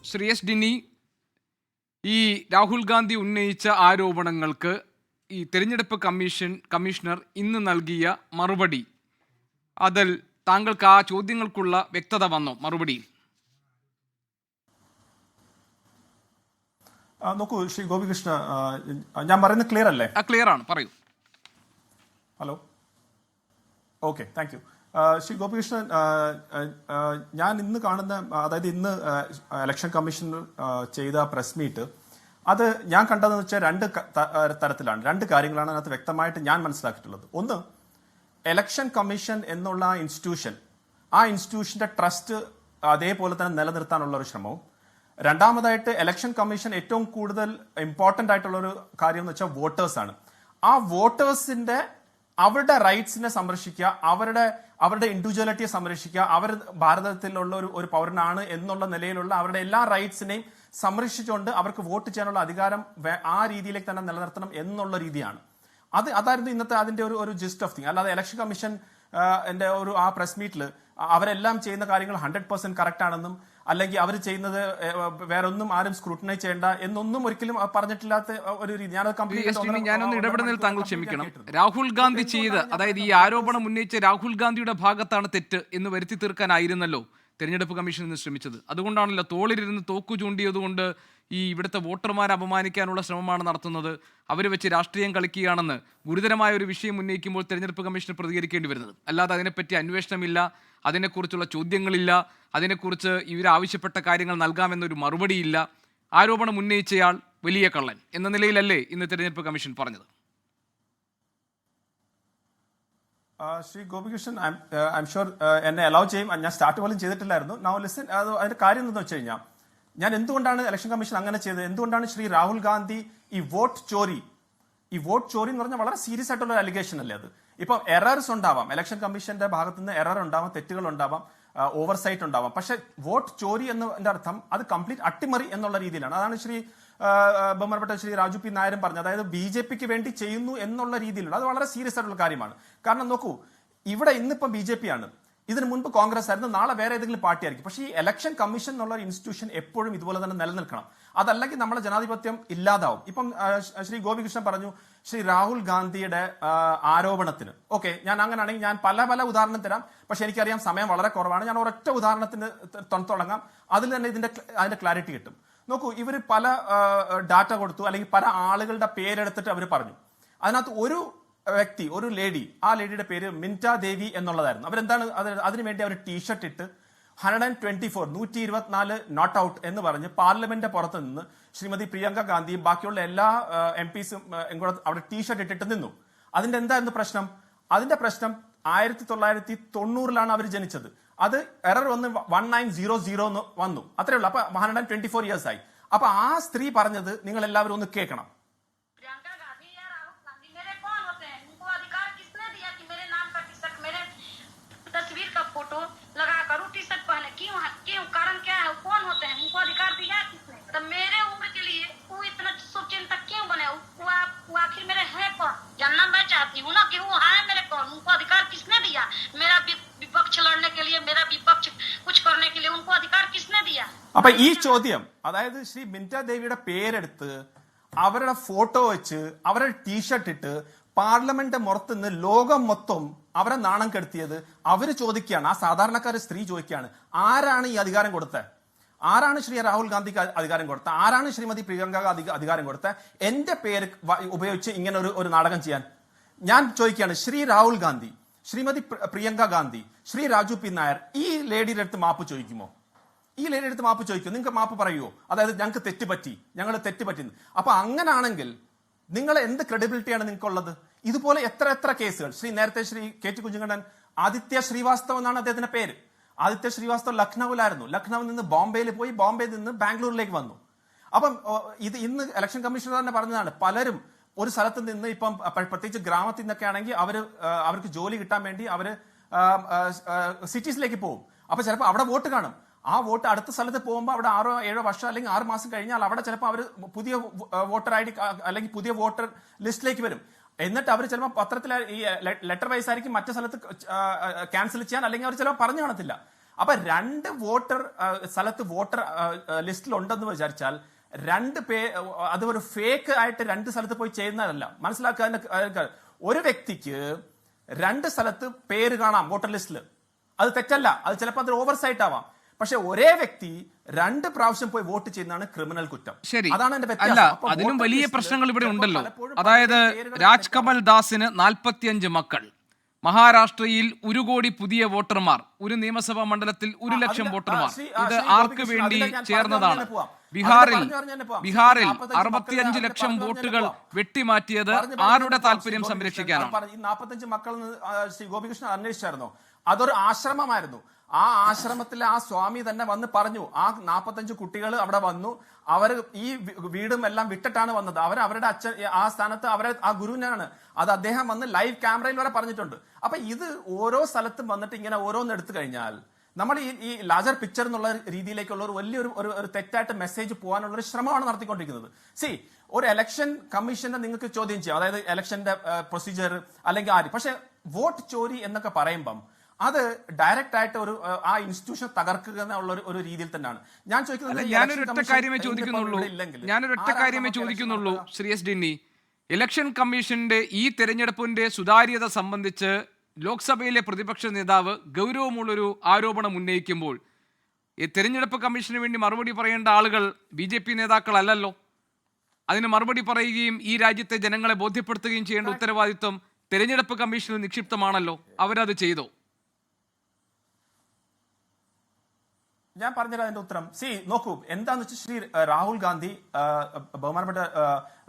Shri S ഡിനി, ഈ രാഹുൽ ഗാന്ധി ഉന്നയിച്ച ആരോപണങ്ങൾക്ക് ഈ തെരഞ്ഞെടുപ്പ് കമ്മീഷണർ ഇന്ന് നൽകിയ മറുപടി, അതിൽ താങ്കൾക്ക് ആ ചോദ്യങ്ങൾക്കുള്ള വ്യക്തത വന്നോ മറുപടിയിൽ? നോക്കൂ ശ്രീ ഗോപികൃഷ്ണ, ഞാൻ പറയുന്നത് ക്ലിയർ അല്ലേ? ക്ലിയർ ആണ്, പറയൂ. Hello, okay, thank you. Shri Gopikrishnan, ഞാൻ ഇന്ന് കാണുന്ന, അതായത് ഇന്ന് ഇലക്ഷൻ കമ്മീഷണർ ചെയ്ത പ്രസ് മീറ്റ്, അത് ഞാൻ കണ്ടതെന്ന് വെച്ചാൽ രണ്ട് തരത്തിലാണ്, രണ്ട് കാര്യങ്ങളാണ് അതിനകത്ത് വ്യക്തമായിട്ട് ഞാൻ മനസ്സിലാക്കിയിട്ടുള്ളത്. ഒന്ന്, ഇലക്ഷൻ കമ്മീഷൻ എന്നുള്ള ആ ഇൻസ്റ്റിറ്റ്യൂഷന്റെ ട്രസ്റ്റ് അതേപോലെ തന്നെ നിലനിർത്താനുള്ള ഒരു ശ്രമവും, രണ്ടാമതായിട്ട് ഇലക്ഷൻ കമ്മീഷൻ ഏറ്റവും കൂടുതൽ ഇമ്പോർട്ടന്റ് ആയിട്ടുള്ള ഒരു കാര്യം എന്ന് വെച്ചാൽ വോട്ടേഴ്സാണ്. ആ വോട്ടേഴ്സിന്റെ അവരുടെ റൈറ്റ്സിനെ സംരക്ഷിക്കുക, അവരുടെ ഇൻഡിവിജ്വാലിറ്റിയെ സംരക്ഷിക്കുക, അവർ ഭാരതത്തിലുള്ള ഒരു പൗരനാണ് എന്നുള്ള നിലയിലുള്ള അവരുടെ എല്ലാ റൈറ്റ്സിനെയും സംരക്ഷിച്ചുകൊണ്ട് അവർക്ക് വോട്ട് ചെയ്യാനുള്ള അധികാരം ആ രീതിയിലേക്ക് തന്നെ നിലനിർത്തണം എന്നുള്ള രീതിയാണ്. അതായിരുന്നു ഇന്നത്തെ അതിന്റെ ഒരു ജിസ്റ്റ് ഓഫ് തിങ്. അല്ലാതെ ഇലക്ഷൻ കമ്മീഷൻ ആ പ്രസ് മീറ്റിൽ അവരെല്ലാം ചെയ്യുന്ന കാര്യങ്ങൾ 100% കറക്റ്റ് ആണെന്നും, അല്ലെങ്കിൽ അവർ ചെയ്യുന്നത് വേറൊന്നും ആരും സ്ക്രൂട്ടിനൈസ് ചെയ്യേണ്ട എന്നൊന്നും ഒരിക്കലും പറഞ്ഞിട്ടില്ലാത്ത ഒരു രീതി. ഞാനൊന്ന് ഇടപെടുന്നതിൽ താങ്കൾ ക്ഷമിക്കണം. രാഹുൽ ഗാന്ധി ചെയ്ത്, അതായത് ഈ ആരോപണം ഉന്നയിച്ച രാഹുൽ ഗാന്ധിയുടെ ഭാഗത്താണ് തെറ്റ് എന്ന് വരുത്തി തീർക്കാനായിരുന്നല്ലോ തെരഞ്ഞെടുപ്പ് കമ്മീഷൻ ഇന്ന് ശ്രമിച്ചത്. അതുകൊണ്ടാണല്ലോ തോളിലിരുന്ന് തോക്കു ചൂണ്ടിയതുകൊണ്ട് ഈ ഇവിടുത്തെ വോട്ടർമാരെ അപമാനിക്കാനുള്ള ശ്രമമാണ് നടത്തുന്നത്, അവർ വെച്ച് രാഷ്ട്രീയം കളിക്കുകയാണെന്ന് ഗുരുതരമായ ഒരു വിഷയം ഉന്നയിക്കുമ്പോൾ തെരഞ്ഞെടുപ്പ് കമ്മീഷന് പ്രതികരിക്കേണ്ടി വരുന്നത്. അല്ലാതെ അതിനെപ്പറ്റി അന്വേഷണമില്ല, അതിനെക്കുറിച്ചുള്ള ചോദ്യങ്ങളില്ല, അതിനെക്കുറിച്ച് ഇവരാവശ്യപ്പെട്ട കാര്യങ്ങൾ നൽകാമെന്നൊരു മറുപടിയില്ല. ആരോപണം ഉന്നയിച്ചയാൾ വലിയ കള്ളൻ എന്ന നിലയിലല്ലേ ഇന്ന് തെരഞ്ഞെടുപ്പ് കമ്മീഷൻ പറഞ്ഞത്? Shri Gopikrishnan, I am sure എന്നെ അലൗ ചെയ്യും. ഞാൻ സ്റ്റാർട്ട് പോലും ചെയ്തിട്ടില്ലായിരുന്നു. നൗ ലിസൺ, അതിന്റെ കാര്യം എന്താണെന്ന് വെച്ച് കഴിഞ്ഞാൽ, ഞാൻ എന്തുകൊണ്ടാണ് ഇലക്ഷൻ കമ്മീഷൻ അങ്ങനെ ചെയ്തത്, എന്തുകൊണ്ടാണ് ശ്രീ രാഹുൽ ഗാന്ധി ഈ വോട്ട് ചോരി എന്ന് പറഞ്ഞാൽ വളരെ സീരിയസ് ആയിട്ടുള്ള അലിഗേഷൻ അല്ലേ അത്. ഇപ്പം എറേഴ്സ് ഉണ്ടാവാം, ഇലക്ഷൻ കമ്മീഷന്റെ ഭാഗത്ത് നിന്ന് എറർ ഉണ്ടാവാം, തെറ്റുകൾ ഉണ്ടാവാം, ഓവർസൈറ്റ് ഉണ്ടാവാം. പക്ഷെ വോട്ട് ചോരി എന്നതിന്റെ അർത്ഥം അത് കംപ്ലീറ്റ് അട്ടിമറി എന്നുള്ള രീതിയിലാണ്. അതാണ് ബഹുമാനപ്പെട്ട ശ്രീ രാജു പി നായരും പറഞ്ഞത്. അതായത് BJPക്ക് വേണ്ടി ചെയ്യുന്നു എന്നുള്ള രീതിയിലുള്ള, അത് വളരെ സീരിയസ് ആയിട്ടുള്ള കാര്യമാണ്. കാരണം നോക്കൂ, ഇവിടെ ഇന്നിപ്പം BJP ആണ്, ഇതിനു മുൻപ് കോൺഗ്രസ് ആയിരുന്നു, നാളെ വേറെ ഏതെങ്കിലും പാർട്ടി ആയിരിക്കും. പക്ഷേ ഈ ഇലക്ഷൻ കമ്മീഷൻ എന്നുള്ള ഇൻസ്റ്റിറ്റ്യൂഷൻ എപ്പോഴും ഇതുപോലെ തന്നെ നിലനിൽക്കണം. അതല്ലെങ്കിൽ നമ്മുടെ ജനാധിപത്യം ഇല്ലാതാവും. ഇപ്പം ശ്രീ ഗോപികൃഷ്ണൻ പറഞ്ഞു ശ്രീ രാഹുൽ ഗാന്ധിയുടെ ആരോപണത്തിന്, ഓക്കെ, ഞാൻ അങ്ങനെയാണെങ്കിൽ ഞാൻ പല ഉദാഹരണം തരാം. പക്ഷെ എനിക്കറിയാം സമയം വളരെ കുറവാണ്. ഞാൻ ഒരൊറ്റ ഉദാഹരണത്തിന് തുടങ്ങാം, അതിൽ തന്നെ അതിന്റെ ക്ലാരിറ്റി കിട്ടും. നോക്കൂ, ഇവർ പല ഡാറ്റ കൊടുത്തു, അല്ലെങ്കിൽ പല ആളുകളുടെ പേരെടുത്തിട്ട് അവർ പറഞ്ഞു. അതിനകത്ത് ഒരു വ്യക്തി, ഒരു ലേഡി, ആ ലേഡിയുടെ പേര് മിൻറ്റ ദേവി എന്നുള്ളതായിരുന്നു. അവരെന്താണ് അതിനുവേണ്ടി അവർ ടീഷർട്ട് ഇട്ട് 124 നോട്ട് ഔട്ട് എന്ന് പറഞ്ഞ് പാർലമെന്റിന്റെ പുറത്ത് നിന്ന് ശ്രീമതി പ്രിയങ്ക ഗാന്ധിയും ബാക്കിയുള്ള എല്ലാ MPസും അവിടെ ടീഷർട്ട് ഇട്ടിട്ട് നിന്നു. അതിന്റെ എന്തായിരുന്നു പ്രശ്നം? അതിന്റെ പ്രശ്നം 1990 അവർ ജനിച്ചത്. അത് എറർ വന്ന് 1900 എന്ന് വന്നു, അത്രേ ഉള്ളൂ. അപ്പൊ 124 ഇയേഴ്സ് ആയി. അപ്പൊ ആ സ്ത്രീ പറഞ്ഞത് നിങ്ങൾ എല്ലാവരും ഒന്ന് കേൾക്കണം. അപ്പൊ ഈ ചോദ്യം, അതായത് ശ്രീ മിൻറ്റ ദേവിയുടെ പേരെടുത്ത് അവരുടെ ഫോട്ടോ വെച്ച് അവരുടെ ടീഷർട്ട് ഇട്ട് പാർലമെന്റ് പുറത്തുനിന്ന് ലോകം മൊത്തം അവരെ നാണം കെടുത്തിയത് അവര് ചോദിക്കുകയാണ്. ആ സാധാരണക്കാരെ സ്ത്രീ ചോദിക്കുകയാണ്, ആരാണ് ഈ അധികാരം കൊടുത്തത്? ആരാണ് ശ്രീ രാഹുൽ ഗാന്ധിക്ക് അധികാരം കൊടുത്തത്? ആരാണ് ശ്രീമതി പ്രിയങ്ക ഗാന്ധി അധികാരം കൊടുത്തത് എന്റെ പേര് ഉപയോഗിച്ച് ഇങ്ങനെ ഒരു നാടകം ചെയ്യാൻ? ഞാൻ ചോദിക്കുകയാണ്, ശ്രീ രാഹുൽ ഗാന്ധി, ശ്രീമതി പ്രിയങ്ക ഗാന്ധി, ശ്രീ രാജു പി നായർ ഈ ലേഡിയുടെ അടുത്ത് മാപ്പ് ചോദിക്കുമോ? ഈ ലേഡിയുടെ അടുത്ത് മാപ്പ് ചോദിക്കുമോ? നിങ്ങൾക്ക് മാപ്പ് പറയുമോ? അതായത് ഞങ്ങൾക്ക് തെറ്റുപറ്റി, ഞങ്ങൾ തെറ്റുപറ്റി. അപ്പൊ അങ്ങനാണെങ്കിൽ നിങ്ങൾ എന്ത് ക്രെഡിബിലിറ്റിയാണ് നിങ്ങൾക്കുള്ളത്? ഇതുപോലെ എത്ര കേസുകൾ, നേരത്തെ ശ്രീ KT കുഞ്ഞുകണ്ണൻ, ആദിത്യ ശ്രീവാസ്തവ് എന്നാണ് അദ്ദേഹത്തിന്റെ പേര്. ആദിത്യ ശ്രീവാസ്തവ് ലക്നൌവിലായിരുന്നു. ലക്നൌവിൽ നിന്ന് ബോംബെയിൽ പോയി, ബോംബെയിൽ നിന്ന് ബാംഗ്ലൂരിലേക്ക് വന്നു. അപ്പം ഇത് ഇന്ന് ഇലക്ഷൻ കമ്മീഷണർ തന്നെ പറഞ്ഞതാണ്, പലരും ഒരു സ്ഥലത്ത് നിന്ന്, ഇപ്പം പ്രത്യേകിച്ച് ഗ്രാമത്തിൽ നിന്നൊക്കെ ആണെങ്കിൽ അവർക്ക് ജോലി കിട്ടാൻ വേണ്ടി അവര് സിറ്റീസിലേക്ക് പോകും. അപ്പൊ ചിലപ്പോൾ അവിടെ വോട്ട് കാണും. ആ വോട്ട് അടുത്ത സ്ഥലത്ത് പോകുമ്പോൾ അവിടെ 6-7 വർഷം അല്ലെങ്കിൽ 6 മാസം കഴിഞ്ഞാൽ അവിടെ ചിലപ്പോൾ അവർ പുതിയ വോട്ടർ ID അല്ലെങ്കിൽ പുതിയ വോട്ടർ ലിസ്റ്റിലേക്ക് വരും. എന്നിട്ട് അവർ ചിലപ്പോൾ പത്രത്തിൽ ഈ ലെറ്റർ വൈസ് ആയിരിക്കും മറ്റു സ്ഥലത്ത് ക്യാൻസൽ ചെയ്യാൻ, അല്ലെങ്കിൽ അവർ ചിലപ്പോൾ പറഞ്ഞു കാണത്തില്ല. അപ്പൊ 2 വോട്ടർ സ്ഥലത്ത് വോട്ടർ ലിസ്റ്റിൽ ഉണ്ടെന്ന് വിചാരിച്ചാൽ 2 അത് ഒരു ഫേക്ക് ആയിട്ട് 2 സ്ഥലത്ത് പോയി ചെയ്യുന്നതല്ല. മനസ്സിലാക്കുക, ഒരു വ്യക്തിക്ക് 2 സ്ഥലത്ത് പേര് കാണാം വോട്ടർ ലിസ്റ്റിൽ, അത് തെറ്റല്ല, അത് ചിലപ്പോൾ അത് ഓവർസൈറ്റ് ആവാം. പക്ഷെ ഒരേ വ്യക്തി 2 പ്രാവശ്യം പോയി വോട്ട് ചെയ്യുന്നതാണ് ക്രിമിനൽ കുറ്റം. ശരി, അതാണ് എന്റെ അല്ല, അതിനും വലിയ പ്രശ്നങ്ങൾ ഇവിടെ ഉണ്ടല്ലോ. അതായത് രാജ് കമൽ ദാസിന് 45 മക്കൾ, മഹാരാഷ്ട്രയിൽ 1 കോടി പുതിയ വോട്ടർമാർ, ഒരു നിയമസഭാ മണ്ഡലത്തിൽ 1 ലക്ഷം വോട്ടർമാർ. ഇത് ആർക്ക് വേണ്ടി ചേർന്നതാണ്? ബീഹാറിൽ 65 ലക്ഷം വോട്ടുകൾ വെട്ടിമാറ്റിയത് ആരുടെ താല്പര്യം സംരക്ഷിക്കാനാണ്? ഈ 45 മക്കൾ ശ്രീ ഗോപികൃഷ്ണൻ അന്വേഷിച്ചായിരുന്നോ? അതൊരു ആശ്രമമായിരുന്നു. ആ ആശ്രമത്തിലെ ആ സ്വാമി തന്നെ വന്ന് പറഞ്ഞു, ആ 45 കുട്ടികൾ അവിടെ വന്നു, അവർ ഈ വീടും എല്ലാം വിട്ടിട്ടാണ് വന്നത്, അവരുടെ അച്ഛൻ ആ സ്ഥാനത്ത് ആ ഗുരുവിനാണ്, അത് അദ്ദേഹം വന്ന് ലൈവ് ക്യാമറയിൽ വരെ പറഞ്ഞിട്ടുണ്ട്. അപ്പൊ ഇത് ഓരോ സ്ഥലത്തും വന്നിട്ട് ഇങ്ങനെ ഓരോന്ന് എടുത്തു കഴിഞ്ഞാൽ നമ്മൾ ഈ ലാർജർ പിക്ചർ എന്നുള്ള രീതിയിലേക്കുള്ള ഒരു വലിയൊരു ഒരു തെറ്റായിട്ട് മെസ്സേജ് പോകാനുള്ള ഒരു ശ്രമമാണ് നടത്തിക്കൊണ്ടിരിക്കുന്നത്. ഒരു ഇലക്ഷൻ കമ്മീഷനെ നിങ്ങൾക്ക് ചോദ്യം ചെയ്യാം, അതായത് ഇലക്ഷന്റെ പ്രൊസീജിയർ അല്ലെങ്കിൽ ആര്. പക്ഷെ വോട്ട് ചോരി എന്നൊക്കെ പറയുമ്പം അത് ഡയറക്റ്റ് ആയിട്ട് ഒരു ആ ഇൻസ്റ്റിറ്റ്യൂഷൻ തകർക്കുക എന്നുള്ള ഒരു രീതിയിൽ തന്നെയാണ് ഞാൻ ചോദിക്കുന്നത്. ഞാനൊരൊറ്റ കാര്യമേ ചോദിക്കുന്നുള്ളൂ ശ്രീ എസ് ഡിന്നി. ഇലക്ഷൻ കമ്മീഷന്റെ ഈ തെരഞ്ഞെടുപ്പിന്റെ സുതാര്യത സംബന്ധിച്ച് ലോക്സഭയിലെ പ്രതിപക്ഷ നേതാവ് ഗൗരവമുള്ളൊരു ആരോപണം ഉന്നയിക്കുമ്പോൾ ഈ തെരഞ്ഞെടുപ്പ് കമ്മീഷന് വേണ്ടി മറുപടി പറയേണ്ട ആളുകൾ BJP നേതാക്കളല്ലല്ലോ. അതിന് മറുപടി പറയുകയും ഈ രാജ്യത്തെ ജനങ്ങളെ ബോധ്യപ്പെടുത്തുകയും ചെയ്യേണ്ട ഉത്തരവാദിത്വം തെരഞ്ഞെടുപ്പ് കമ്മീഷനിൽ നിക്ഷിപ്തമാണല്ലോ. അവരത് ചെയ്തോ? ഞാൻ പറഞ്ഞുതരാം അതിന്റെ ഉത്തരം. നോക്കൂ, എന്താന്ന് വെച്ചാൽ ശ്രീ രാഹുൽ ഗാന്ധി ബഹുമാനപ്പെട്ട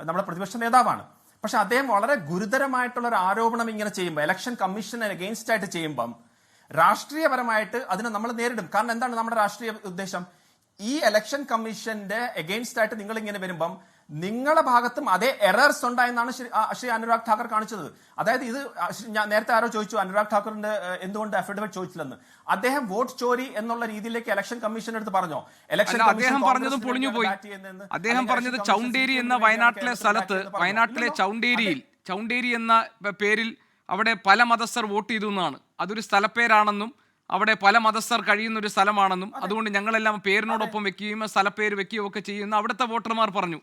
നമ്മുടെ പ്രതിപക്ഷ നേതാവാണ്. പക്ഷെ അദ്ദേഹം വളരെ ഗുരുതരമായിട്ടുള്ള ഒരു ആരോപണം ഇങ്ങനെ ചെയ്യുമ്പോൾ, ഇലക്ഷൻ കമ്മീഷന് അഗെയിൻസ്റ്റ് ആയിട്ട് ചെയ്യുമ്പം രാഷ്ട്രീയപരമായിട്ട് അതിനെ നമ്മൾ നേരിടും. കാരണം എന്താണ് നമ്മുടെ രാഷ്ട്രീയ ഉദ്ദേശം? ഈ ഇലക്ഷൻ കമ്മീഷന്റെ അഗെയിൻസ്റ്റ് ആയിട്ട് നിങ്ങൾ ഇങ്ങനെ വരുമ്പം നിങ്ങളുടെ ഭാഗത്തും അതേ എറേഴ്സ് ഉണ്ടായെന്നാണ് ശ്രീ അനുരാഗ് ഠാക്കർ കാണിച്ചത്. അതായത് ഇത് ഞാൻ നേരത്തെ ആരോ ചോദിച്ചു അനുരാഗ് ഠാക്കറിന്റെ എന്തുകൊണ്ട് അഫിഡവിറ്റ് ചോദിച്ചില്ലെന്ന്. അദ്ദേഹം വോട്ട് ചോരി എന്നുള്ള രീതിയിലേക്ക് ഇലക്ഷൻ കമ്മീഷൻ എടുത്ത് പറഞ്ഞോ? അദ്ദേഹം പറഞ്ഞതും പൊളിഞ്ഞുപോയി. അദ്ദേഹം പറഞ്ഞത് ചൗണ്ടേരി എന്ന വയനാട്ടിലെ സ്ഥലത്ത്, വയനാട്ടിലെ ചൗണ്ടേരി എന്ന പേരിൽ അവിടെ പല മതസ്ഥർ വോട്ട് ചെയ്തു എന്നാണ്. അതൊരു സ്ഥലപ്പേരാണെന്നും അവിടെ പല മതസ്ഥർ കഴിയുന്ന ഒരു സ്ഥലമാണെന്നും അതുകൊണ്ട് ഞങ്ങളെല്ലാം പേരിനോടൊപ്പം വെക്കുകയും സ്ഥലപ്പേര് വെക്കുകയും ഒക്കെ ചെയ്യുന്ന അവിടുത്തെ വോട്ടർമാർ പറഞ്ഞു.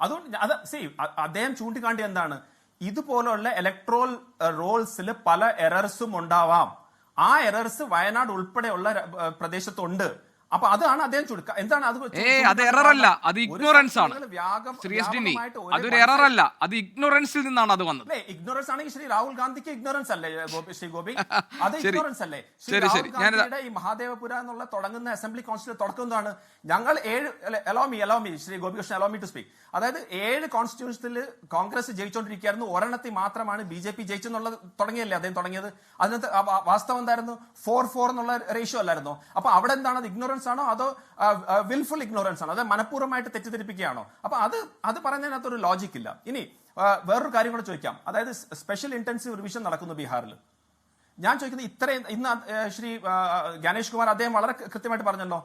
അതുകൊണ്ട് അദ്ദേഹം ചൂണ്ടിക്കാണ്ടി എന്താണ്, ഇതുപോലുള്ള ഇലക്ട്രോൾ റോൾസിൽ പല എറർസും ഉണ്ടാവാം. ആ എറർസ് വയനാട് ഉൾപ്പെടെയുള്ള പ്രദേശത്തുണ്ട്. അപ്പൊ അതാണ് അദ്ദേഹം എന്താണ് അത് എററല്ല, അത് ഇഗ്നോറൻസ് ആണ്. അതൊരു എററല്ല, അത് ഇഗ്നോറൻസിൽ നിന്നാണ് അത് വന്നത്. ഇഗ്നോറൻസ് ആണെങ്കിൽ ശ്രീ രാഹുൽ ഗാന്ധിക്ക് ഇഗ്നോറൻസ് അല്ലേ ശ്രീ ഗോപി? അത് ഇഗ്നോറൻസ് അല്ലേ? ശ്രീ രാഹുൽ ഗാന്ധിയുടെ ഈ മഹാദേവപുര എന്നുള്ള തുടങ്ങുന്ന അസംബ്ലി കൗൺസിൽ തുടക്കുന്നതാണ്. ഞങ്ങൾ 7 അലോമി ശ്രീ ഗോപികൃഷ്ണൻ അലോമി ടു സ്പീക്ക്. അതായത് 7 കോൺസ്റ്റിറ്റ്യൂഷനിൽ കോൺഗ്രസ് ജയിച്ചുകൊണ്ടിരിക്കുകയായിരുന്നു, ഒരെണ്ണത്തിൽ മാത്രമാണ് BJP ജയിച്ചെന്നുള്ളത് തുടങ്ങിയല്ലേ അദ്ദേഹം തുടങ്ങിയത്. അതിനകത്ത് വാസ്തവം എന്തായിരുന്നു? 4-4 എന്നുള്ള റേഷ്യോ അല്ലായിരുന്നോ? അപ്പൊ അവിടെ എന്താണ്, അത് ഇഗ്നോറൻസ് ആണോ അതോ വിൽഫുൾ ഇഗ്നോറൻസ് ആണോ, അത് മനഃപൂർവ്വമായിട്ട് തെറ്റിദ്ധരിപ്പിക്കുകയാണോ? അപ്പൊ അത് പറഞ്ഞതിനകത്തൊരു ലോജിക് ഇല്ല. ഇനി വേറൊരു കാര്യം കൂടെ ചോദിക്കാം. അതായത് സ്പെഷ്യൽ ഇന്റൻസീവ് റിവിഷൻ നടക്കുന്നു ബീഹാറിൽ. ഞാൻ ചോദിക്കുന്നത്, ഇന്ന് ശ്രീ ഗണേഷ് കുമാർ അദ്ദേഹം വളരെ കൃത്യമായിട്ട് പറഞ്ഞല്ലോ,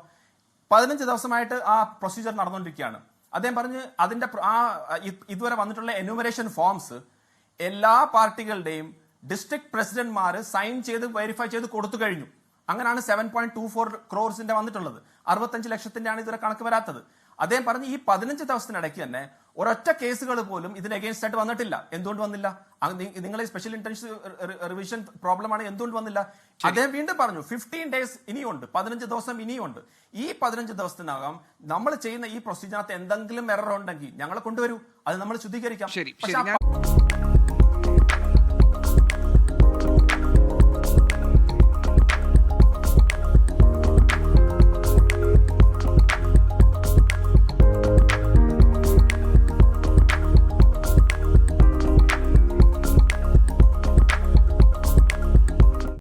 15 ദിവസമായിട്ട് ആ പ്രൊസീജിയർ നടന്നുകൊണ്ടിരിക്കുകയാണ്. അദ്ദേഹം പറഞ്ഞ് അതിന്റെ ഇതുവരെ വന്നിട്ടുള്ള എന്യൂമറേഷൻ ഫോംസ് എല്ലാ പാർട്ടികളുടെയും ഡിസ്ട്രിക്ട് പ്രസിഡന്റ്മാർ സൈൻ ചെയ്ത് വെരിഫൈ ചെയ്ത് കൊടുത്തു കഴിഞ്ഞു. അങ്ങനെയാണ് 7.24 crores വന്നിട്ടുള്ളത്. 65 ലക്ഷത്തിന്റെയാണ് ഇതുവരെ കണക്ക് വരാത്തത്. അദ്ദേഹം പറഞ്ഞ് ഈ 15 ദിവസത്തിനിടയ്ക്ക് തന്നെ ഒരൊറ്റ കേസുകൾ പോലും ഇതിന് അഗെയിൻസ്റ്റ് ആയിട്ട് വന്നിട്ടില്ല. എന്തുകൊണ്ട് വന്നില്ല? നിങ്ങൾ സ്പെഷ്യൽ ഇന്റൻസീവ് റിവിഷൻ പ്രോബ്ലം ആണ്, എന്തുകൊണ്ട് വന്നില്ല? അദ്ദേഹം വീണ്ടും പറഞ്ഞു 15 days ഇനിയുണ്ട്, 15 ദിവസം ഇനിയുണ്ട്. ഈ 15 ദിവസത്തിനകം നമ്മൾ ചെയ്യുന്ന ഈ പ്രൊസീജിയറിനകത്ത് എന്തെങ്കിലും എറർ ഉണ്ടെങ്കിൽ ഞങ്ങളെ കൊണ്ടുവരൂ, അത് നമ്മൾ ശുദ്ധീകരിക്കാം.